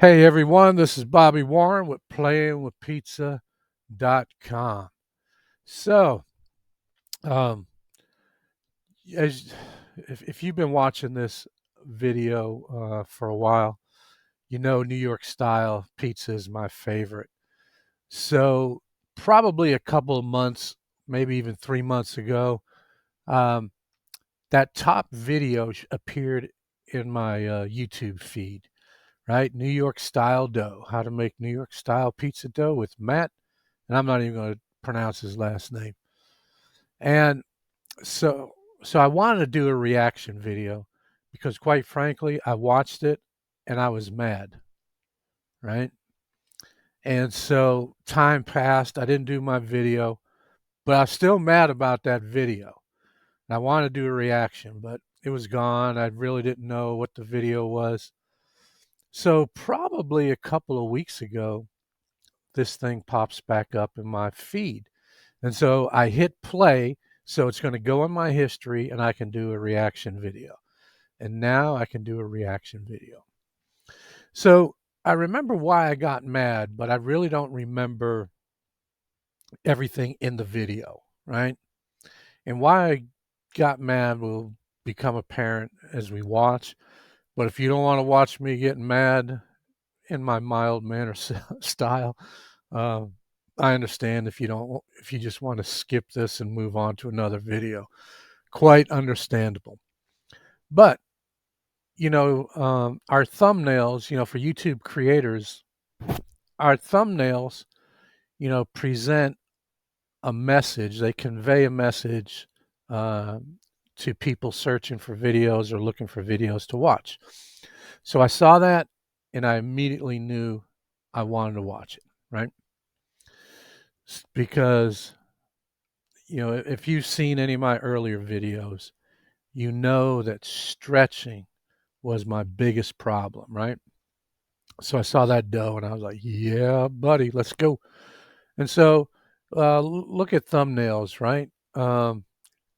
Hey everyone, this is Bobby Warren with playingwithpizza.com. So, um, as if you've been watching this video for a while, you know New York style pizza is my favorite. So, probably a couple of months, maybe even 3 months ago, um, that top video appeared in my YouTube feed. Right, New York style dough. How to make New York style pizza dough with Matt, and I'm not even going to pronounce his last name. And so so I wanted to do a reaction video because quite frankly, I watched it and I was mad, right? And so time passed, I didn't do my video, but I was still mad about that video. And I wanted to do a reaction, but it was gone. I really didn't know what the video was. So probably a couple of weeks ago, this thing pops back up in my feed. And so I hit play. So it's going to go in my history and I can do a reaction video. And now I can do a reaction video. So I remember why I got mad, but I really don't remember everything in the video, right? And why I got mad will become apparent as we watch. But if you don't want to watch me getting mad in my mild manner style, uh, I understand if if you just want to skip this and move on to another video. Quite understandable. But, our thumbnails, for YouTube creators, our thumbnails, present a message. They convey a message uh, to people searching for videos or looking for videos to watch. So I saw that and I immediately knew I wanted to watch it, right? Because, if you've seen any of my earlier videos, you know that stretching was my biggest problem, right? So I saw that dough and I was like, yeah, buddy, let's go. And so look at thumbnails, right?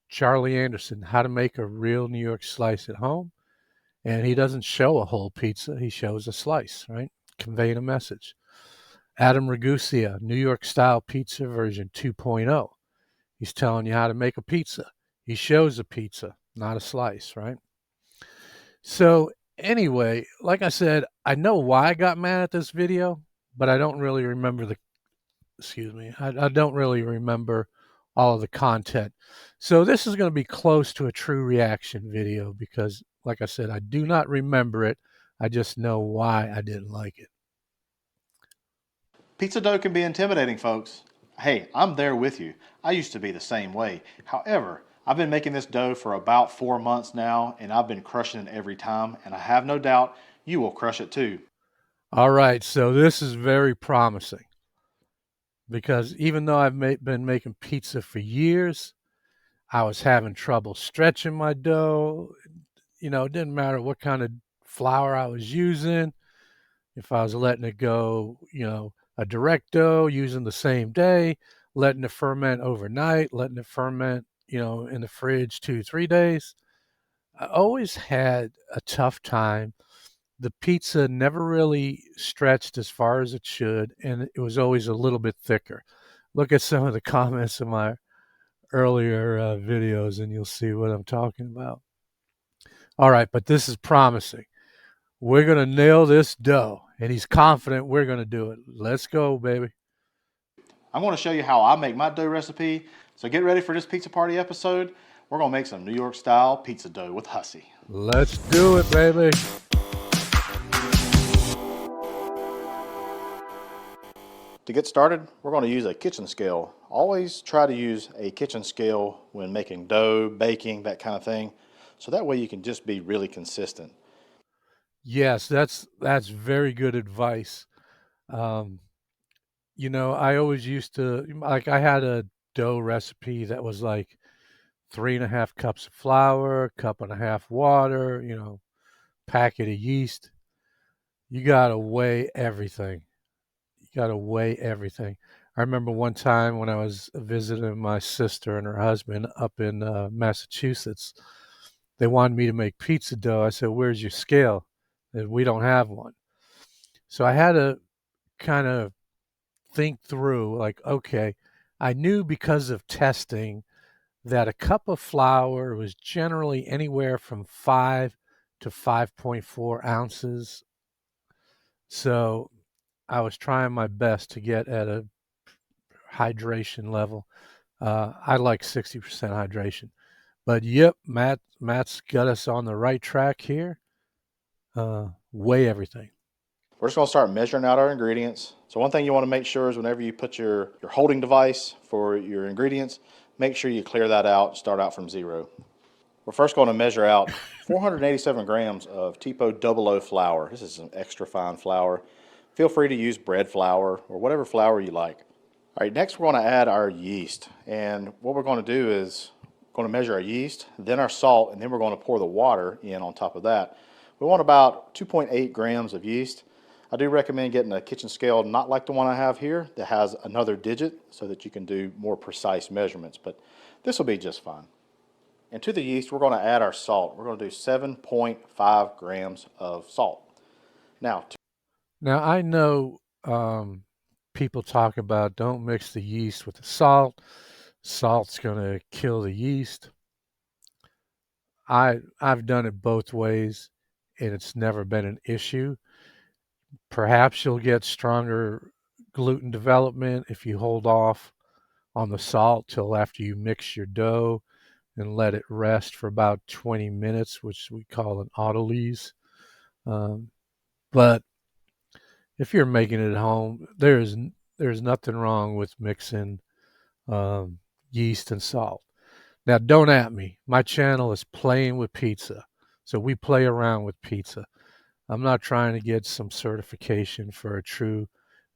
Charlie Anderson, how to make a real New York slice at home. And he doesn't show a whole pizza, he shows a slice, right? Conveying a message. Adam Ragusia, New York style pizza version 2.0. He's telling you how to make a pizza. He shows a pizza, not a slice, right? So anyway, like I said, I know why I got mad at this video, but I don't really remember I don't really remember all of the content. So this is going to be close to a true reaction video because, like I said, I do not remember it. I just know why I didn't like it. Pizza dough can be intimidating, folks. Hey, I'm there with you. I used to be the same way. However, I've been making this dough for about 4 months now, and I've been crushing it every time, and I have no doubt you will crush it too. All right, so this is very promising because even though been making pizza for years, I was having trouble stretching my dough. It didn't matter what kind of flour I was using. If I was letting it go, a direct dough using the same day, letting it ferment overnight, letting it ferment, in the fridge 2, 3 days. I always had a tough time. The pizza never really stretched as far as it should, and it was always a little bit thicker. Look at some of the comments in my earlier videos, and you'll see what I'm talking about. All right, but this is promising. We're going to nail this dough. And he's confident we're going to do it. Let's go, baby. I'm going to show you how I make my dough recipe, so get ready for this pizza party episode. We're going to make some New York style pizza dough with Hussey. Let's do it, baby. To get started, we're going to use a kitchen scale. Always try to use a kitchen scale when making dough, baking, that kind of thing, so that way you can just be really consistent. Yes, that's very good advice. Um, I always used to like I had a dough recipe that was like 3.5 cups of flour, cup and a half water, packet of yeast. You gotta weigh everything. You gotta weigh everything. I remember one time when I was visiting my sister and her husband up in Massachusetts, they wanted me to make pizza dough. I said, "Where's your scale?" And we don't have one. So I had to kind of think through, like, okay, I knew because of testing that a cup of flour was generally anywhere from 5 to 5.4 ounces. So I was trying my best to get at a hydration level. I like 60% hydration. But yep, Matt's got us on the right track here. Weigh everything. We're just going to start measuring out our ingredients. So one thing you want to make sure is whenever you put your holding device for your ingredients, make sure you clear that out, start out from zero. We're first going to measure out 487 grams of Tipo 00 flour. This is some extra fine flour. Feel free to use bread flour or whatever flour you like. All right, next we're going to add our yeast. And what we're going to do is going to measure our yeast, then our salt, and then we're going to pour the water in on top of that. We want about 2.8 grams of yeast. I do recommend getting a kitchen scale, not like the one I have here, that has another digit so that you can do more precise measurements, but this will be just fine. And to the yeast, we're going to add our salt. We're going to do 7.5 grams of salt. Now, Now I know people talk about don't mix the yeast with the salt. Salt's going to kill the yeast. I've done it both ways, and it's never been an issue. Perhaps you'll get stronger gluten development if you hold off on the salt till after you mix your dough and let it rest for about 20 minutes, which we call an autolyse. Um, but if you're making it at home, there's nothing wrong with mixing um, yeast and salt. Now, don't at me. My channel is playing with pizza, so we play around with pizza. I'm not trying to get some certification for a true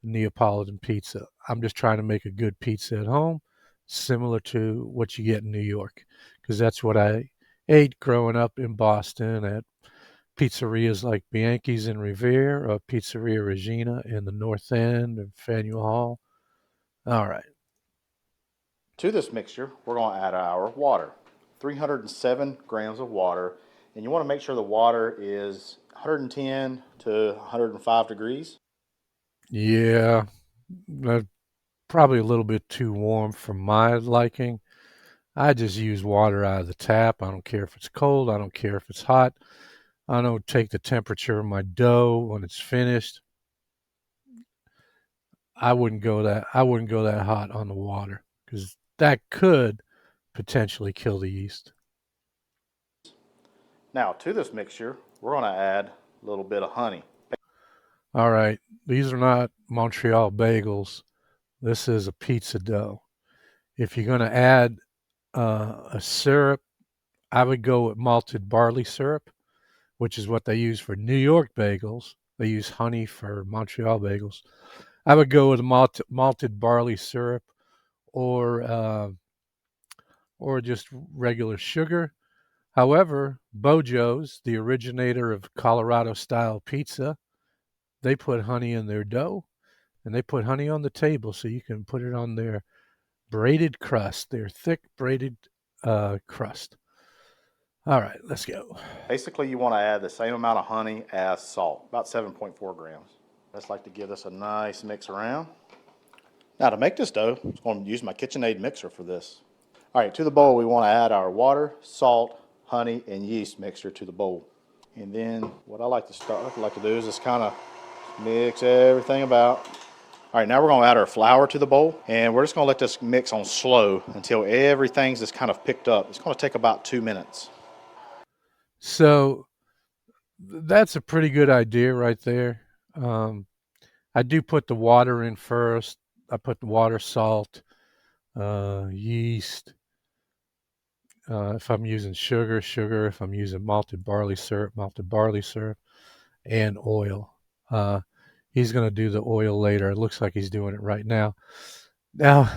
Neapolitan pizza. I'm just trying to make a good pizza at home, similar to what you get in New York, because that's what I ate growing up in Boston at pizzerias like Bianchi's in Revere or Pizzeria Regina in the North End of Faneuil Hall. All right. to this mixture, we're going to add our water. 307 grams of water. And you want to make sure the water is 110 to 105 degrees. Yeah, probably a little bit too warm for my liking. I just use water out of the tap. I don't care if it's cold. I don't care if it's hot. I don't take the temperature of my dough when it's finished. I wouldn't go that hot on the water because that could potentially kill the yeast. Now, to this mixture, we're going to add a little bit of honey. All right, these are not Montreal bagels. This is a pizza dough. If you're going to add a syrup, I would go with malted barley syrup, which is what they use for New York bagels. They use honey for Montreal bagels. I would go with malted barley syrup or uh, or just regular sugar. However, Bojo's, the originator of Colorado style pizza, they put honey in their dough and they put honey on the table so you can put it on their braided crust, their thick braided crust. All right, let's go. Basically, you want to add the same amount of honey as salt, about 7.4 grams. Just like to give this a nice mix around. Now, to make this dough, I'm going to use my KitchenAid mixer for this. All right, to the bowl, we want to add our water, salt, honey, and yeast mixture to the bowl. And then what I like to do is just kind of mix everything about. All right, now we're going to add our flour to the bowl, and we're just going to let this mix on slow until everything's just kind of picked up. It's going to take about 2 minutes. So that's a pretty good idea right there. Um, I do put the water in first. I put the water, salt, yeast. If I'm using sugar, sugar. If I'm using malted barley syrup, and oil. Uh, he's going to do the oil later. It looks like he's doing it right now. Now,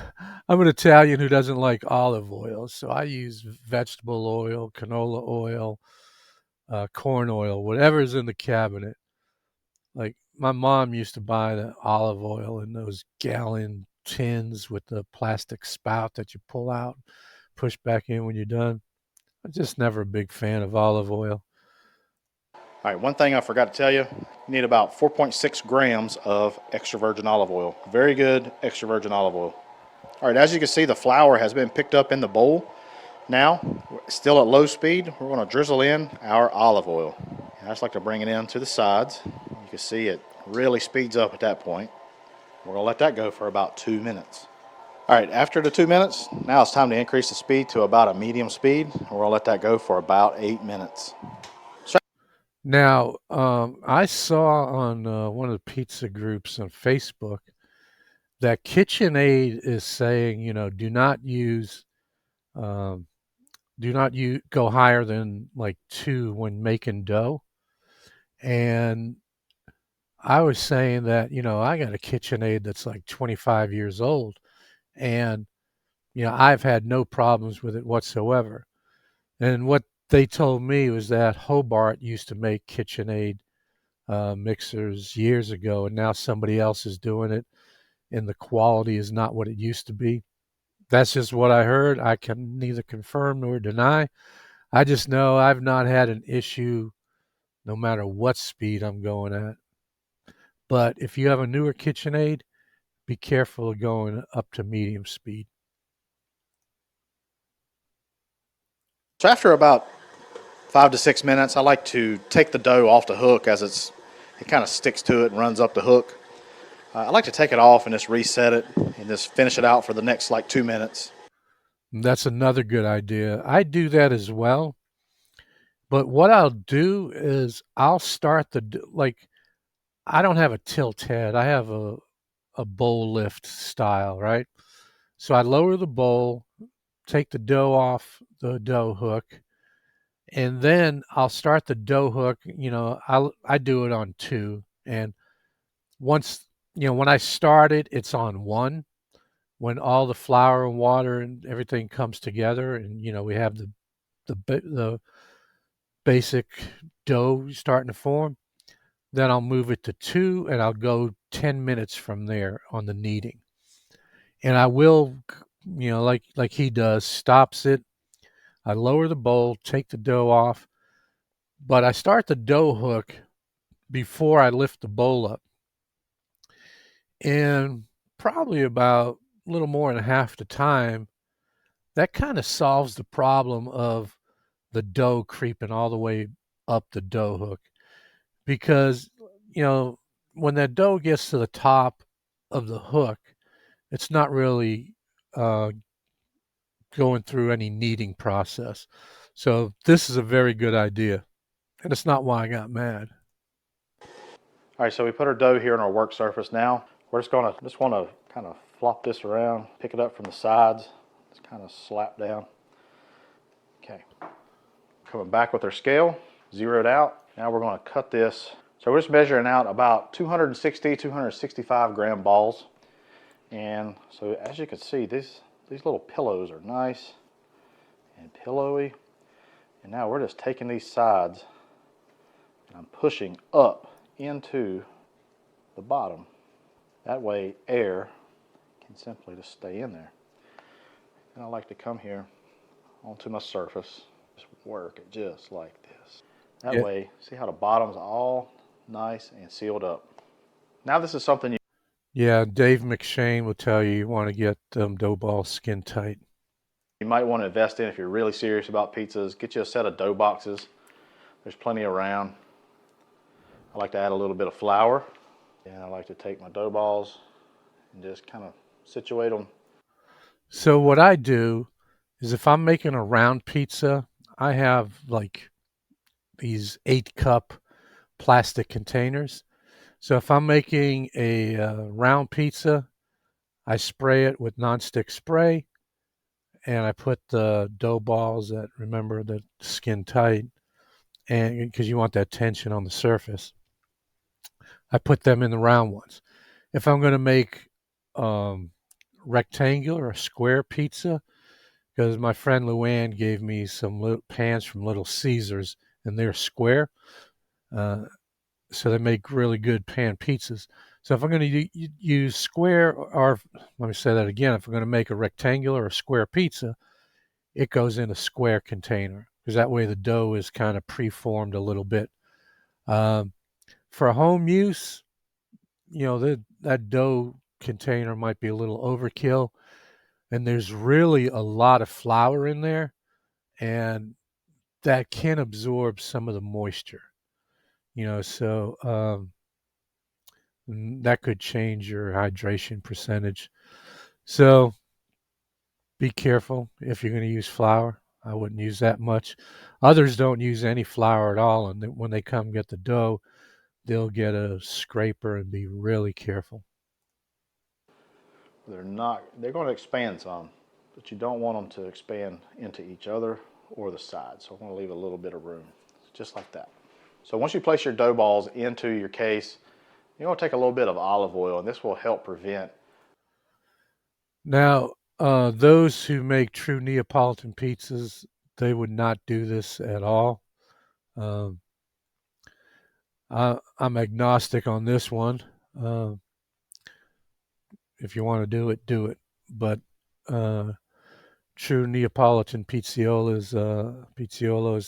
I'm an Italian who doesn't like olive oil, so I use vegetable oil, canola oil, corn oil, whatever's in the cabinet. Like my mom used to buy the olive oil in those gallon tins with the plastic spout that you pull out, push back in when you're done. I'm just never a big fan of olive oil. All right, one thing I forgot to tell you, you need about 4.6 grams of extra virgin olive oil. Very good extra virgin olive oil. All right, as you can see, the flour has been picked up in the bowl. Now, still at low speed, we're going to drizzle in our olive oil. I just like to bring it in to the sides. You can see it really speeds up at that point. We're going to let that go for about 2 minutes. All right, after the 2 minutes, now it's time to increase the speed to about a medium speed. We're going to let that go for about 8 minutes. Now, I saw on one of the pizza groups on Facebook that KitchenAid is saying, um, do not go higher than like 2 when making dough. And I was saying that, I got a KitchenAid that's like 25 years old, and I've had no problems with it whatsoever. And what they told me was that Hobart used to make KitchenAid mixers years ago, and now somebody else is doing it, and the quality is not what it used to be. That's just what I heard. I can neither confirm nor deny. I just know I've not had an issue no matter what speed I'm going at. But if you have a newer KitchenAid, be careful of going up to medium speed. So after about 5 to 6 minutes, I like to take the dough off the hook as it kind of sticks to it and runs up the hook. I like to take it off and just reset it and just finish it out for the next like 2 minutes. That's another good idea. I do that as well. But what I'll do is I'll start like I don't have a tilt head. I have a bowl lift style, right? So I lower the bowl, take the dough off the dough hook, and then I'll start the dough hook. I do it on 2, and once when I start it, it's on 1. When all the flour and water and everything comes together, and we have the basic dough starting to form, then I'll move it to 2, and I'll go 10 minutes from there on the kneading. And I will, like he does, stops it. I lower the bowl, take the dough off, but I start the dough hook before I lift the bowl up. And probably about a little more than half the time, that kind of solves the problem of the dough creeping all the way up the dough hook. Because, when that dough gets to the top of the hook, it's not really uh, going through any kneading process. So this is a very good idea, and it's not why I got mad. All right, so we put our dough here on our work surface now. We're just want to kind of flop this around, pick it up from the sides, just kind of slap down. Okay, coming back with our scale, zeroed out. Now we're going to cut this. So we're just measuring out about 260, 265 gram balls. And so as you can see, these little pillows are nice and pillowy. And now we're just taking these sides and I'm pushing up into the bottom. That way air can simply just stay in there. And I like to come here onto my surface, just work it just like this. That Yeah, way, see how the bottom's all nice and sealed up. Now this is something yeah. Dave McShane will tell you want to get dough balls skin tight. you might want to invest in if you're really serious about pizzas. Get you a set of dough boxes. There's plenty around. I like to add a little bit of flour. And I like to take my dough balls and just kind of situate them. So what I do is if I'm making a round pizza, I have like these 8-cup plastic containers. So if I'm making a round pizza, I spray it with nonstick spray, and I put the dough balls that, remember, the skin tight, and because you want that tension on the surface, I put them in the round ones. If I'm going to make um, rectangular or square pizza, because my friend Luann gave me some little pans from Little Caesars, and they're square, uh, so they make really good pan pizzas. So if I'm going to use square, or let me say that again, if I'm going to make a rectangular or square pizza, it goes in a square container because that way the dough is kind of preformed a little bit Um, for home use, that dough container might be a little overkill, and there's really a lot of flour in there, and that can absorb some of the moisture. So that could change your hydration percentage. So be careful if you're going to use flour. I wouldn't use that much. Others don't use any flour at all, and when they come get the dough, they'll get a scraper and be really careful. They're going to expand some, but you don't want them to expand into each other or the sides. So I want to leave a little bit of room, just like that. So once you place your dough balls into your case, you're going to take a little bit of olive oil, and this will help prevent. Now, those who make true Neapolitan pizzas, they would not do this at all. Um, I'm agnostic on this one. Uh, if you want to do it, do it. But uh, true Neapolitan pizziolos,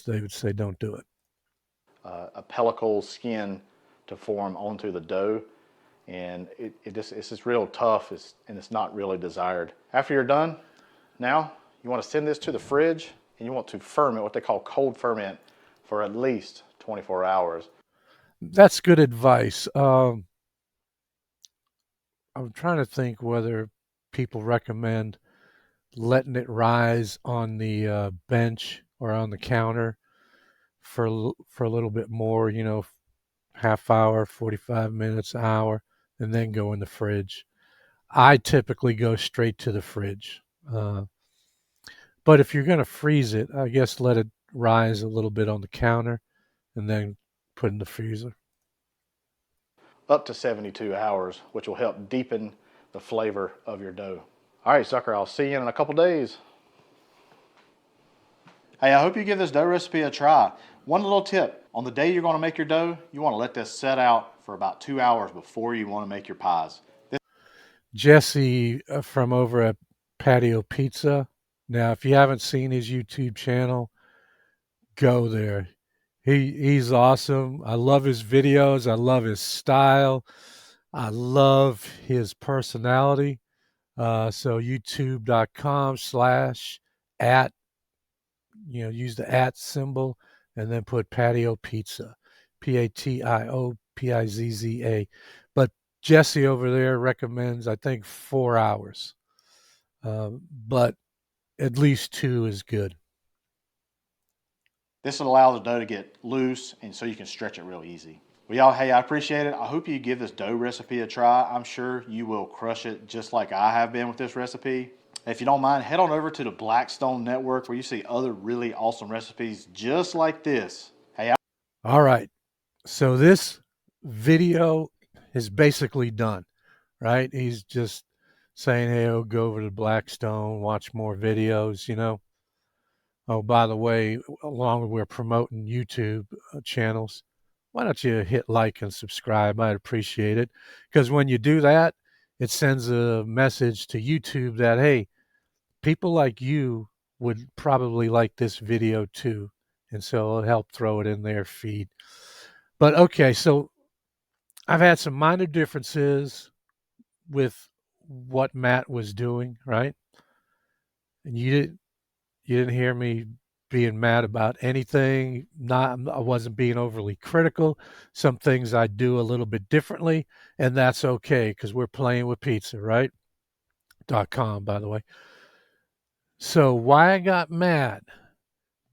they would say don't do it. A pellicle skin to form onto the dough, and it's just real tough, and it's not really desired. After you're done, now you want to send this to the fridge, and you want to ferment, what they call cold ferment, for at least 24 hours. That's good advice. I'm trying to think whether people recommend letting it rise on the bench or on the counter for a little bit more, half hour, 45 minutes, hour, and then go in the fridge. I typically go straight to the fridge. But if you're going to freeze it, I guess let it rise a little bit on the counter and then put in the freezer. Up to 72 hours, which will help deepen the flavor of your dough. All right, sucker, I'll see you in a couple days. Hey, I hope you give this dough recipe a try. One little tip, on the day you're going to make your dough, you want to let this set out for about 2 hours before you want to make your pies. Jesse from over at Patio Pizza. Now, if you haven't seen his YouTube channel, go there. He's awesome. I love his videos. I love his style. I love his personality. So youtube.com/at, use the at symbol and then put Patio Pizza, PATIOPIZZA. But Jesse over there recommends, I think, 4 hours, but at least 2 is good. This will allow the dough to get loose, and so you can stretch it real easy. Well, y'all, hey, I appreciate it. I hope you give this dough recipe a try. I'm sure you will crush it just like I have been with this recipe. If you don't mind, head on over to the Blackstone Network where you see other really awesome recipes just like this. Hey, All right. So this video is basically done, right? He's just saying, hey, oh, go over to Blackstone, watch more videos. Oh, by the way, along with we're promoting YouTube channels, why don't you hit like and subscribe? I'd appreciate it. Because when you do that, it sends a message to YouTube that, hey, people like you would probably like this video too. And so it'll help throw it in their feed. But okay, so I've had some minor differences with what Matt was doing, right? And you didn't hear me being mad about anything. I wasn't being overly critical. Some things I do a little bit differently, and that's okay because we're playing with pizza, right? .com, by the way. So why I got mad?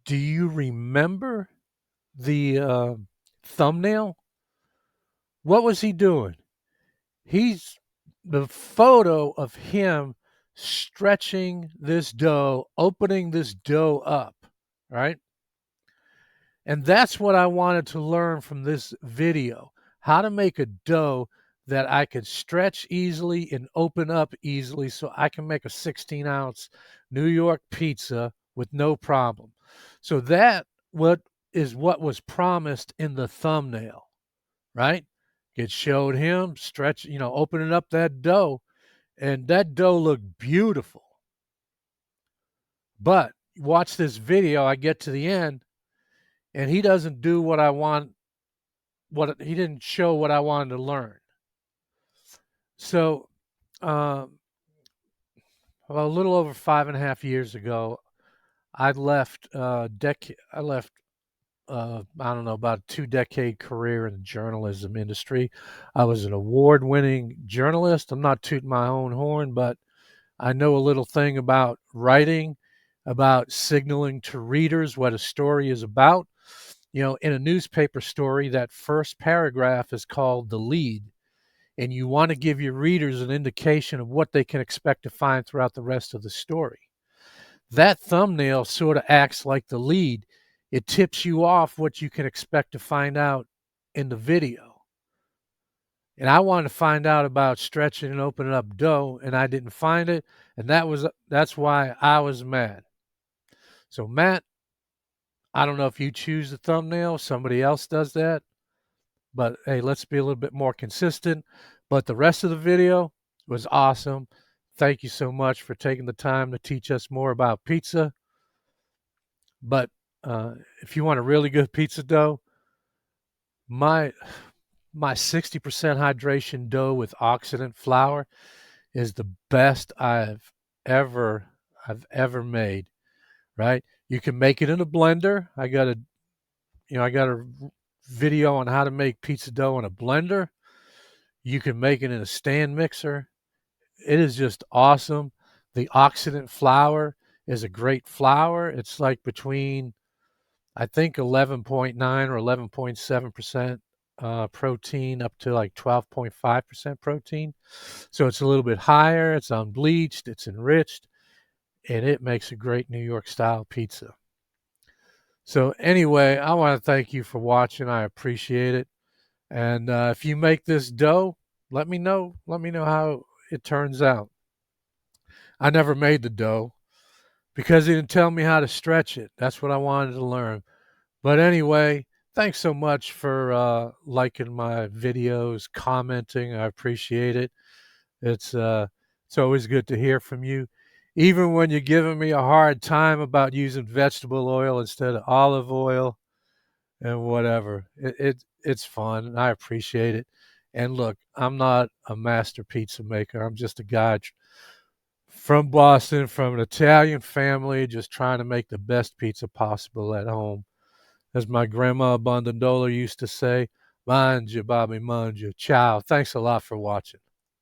Do you remember the thumbnail? What was he doing? He's the photo of him stretching this dough, opening this dough up, right? And that's what I wanted to learn from this video, how to make a dough that I could stretch easily and open up easily so I can make a 16-ounce New York pizza with no problem. So what was promised in the thumbnail, right? It showed him opening up that dough, and that dough looked beautiful. But watch this video, I get to the end, and he doesn't do what I want he didn't show what I wanted to learn. So, um, well, a little over 5.5 years ago, I left I don't know, about a 2 decade career in the journalism industry. I was an award winning journalist. I'm not tooting my own horn, but I know a little thing about writing, about signaling to readers what a story is about. In a newspaper story, that first paragraph is called the lead, and you want to give your readers an indication of what they can expect to find throughout the rest of the story. That thumbnail sort of acts like the lead. It tips you off what you can expect to find out in the video. And I wanted to find out about stretching and opening up dough, and I didn't find it, and that's why I was mad. So Matt, I don't know if you choose the thumbnail, somebody else does that, but hey, let's be a little bit more consistent. But the rest of the video was awesome. Thank you so much for taking the time to teach us more about pizza. But if you want a really good pizza dough, my my 60% hydration dough with oxidant flour is the best ever I've ever made, right? You can make it in a blender. I got a video on how to make pizza dough in a blender. You can make it in a stand mixer. It is just awesome. The oxidant flour is a great flour. It's like between, I think, 11.9 or 11.7% protein up to like 12.5% protein. So it's a little bit higher. It's unbleached, it's enriched, and it makes a great New York style pizza. So, anyway, I want to thank you for watching. I appreciate it. And if you make this dough, let me know. Let me know how it turns out. I never made the dough because he didn't tell me how to stretch it. That's what I wanted to learn. But anyway, thanks so much for liking my videos, commenting. I appreciate it. It's uh, it's always good to hear from you, even when you're giving me a hard time about using vegetable oil instead of olive oil and whatever. It's fun, and I appreciate it. And look, I'm not a master pizza maker. I'm just a guy from Boston, from an Italian family, just trying to make the best pizza possible at home. As my grandma Bondandola used to say, manja, Bobby, manja. Ciao. Thanks a lot for watching.